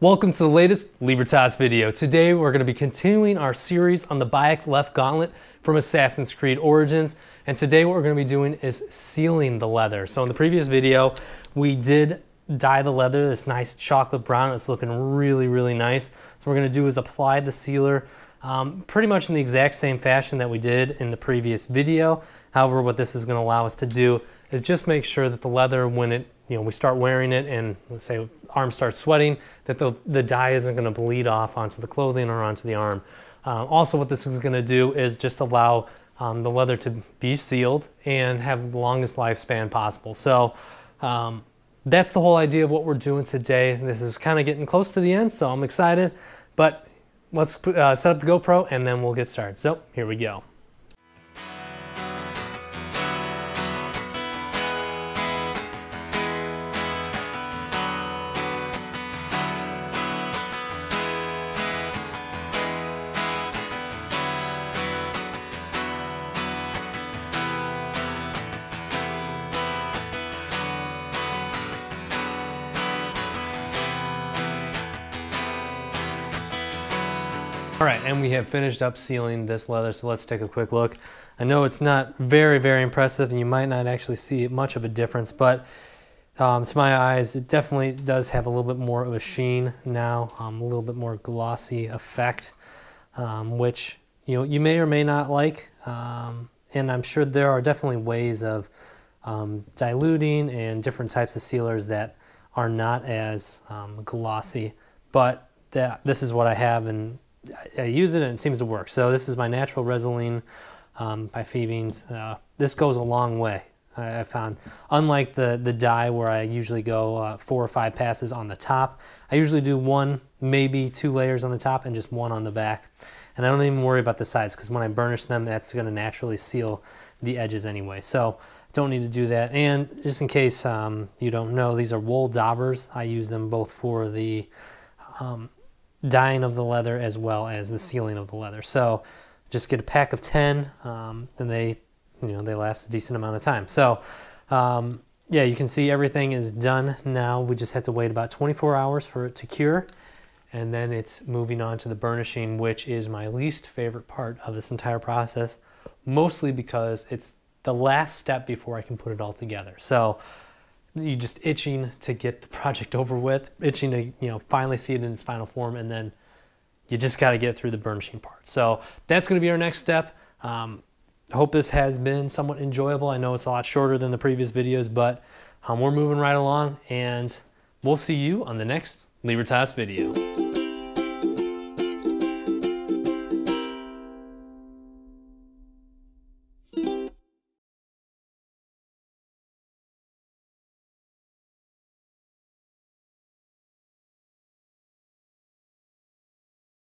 Welcome to the latest Libertas video. Today we're going to be continuing our series on the Bayek Left Gauntlet from Assassin's Creed Origins. And today what we're going to be doing is sealing the leather. So in the previous video we did dye the leather this nice chocolate brown. It's looking really nice. So what we're going to do is apply the sealer pretty much in the exact same fashion that we did in the previous video. However, what this is going to allow us to do is just make sure that the leather, when we start wearing it and let's say arm starts sweating, that the dye isn't going to bleed off onto the clothing or onto the arm. Also, what this is going to do is just allow the leather to be sealed and have the longest lifespan possible. So that's the whole idea of what we're doing today. This is kind of getting close to the end, so I'm excited. But let's set up the GoPro and then we'll get started. So here we go. All right, and we have finished up sealing this leather, so let's take a quick look. I know it's not very impressive, and you might not actually see much of a difference, but to my eyes, it definitely does have a little bit more of a sheen now, a little bit more glossy effect, which you may or may not like, and I'm sure there are definitely ways of diluting and different types of sealers that are not as glossy, but this is what I have, and I use it and it seems to work. So this is my natural Resin by Phoebe's. This goes a long way, I found. Unlike the dye where I usually go 4 or 5 passes on the top, I usually do 1, maybe 2 layers on the top and just 1 on the back. And I don't even worry about the sides because when I burnish them, that's going to naturally seal the edges anyway. So don't need to do that. And just in case you don't know, these are wool daubers. I use them both for the dyeing of the leather as well as the sealing of the leather. So just get a pack of 10 and they last a decent amount of time. So yeah, you can see everything is done now. We just have to wait about 24 hours for it to cure, and then it's moving on to the burnishing, which is my least favorite part of this entire process, mostly because it's the last step before I can put it all together. So you're just itching to get the project over with, itching to finally see it in its final form, and then you just got to get through the burnishing part. So that's going to be our next step. I hope this has been somewhat enjoyable. I know it's a lot shorter than the previous videos, but we're moving right along, and we'll see you on the next Libertas video.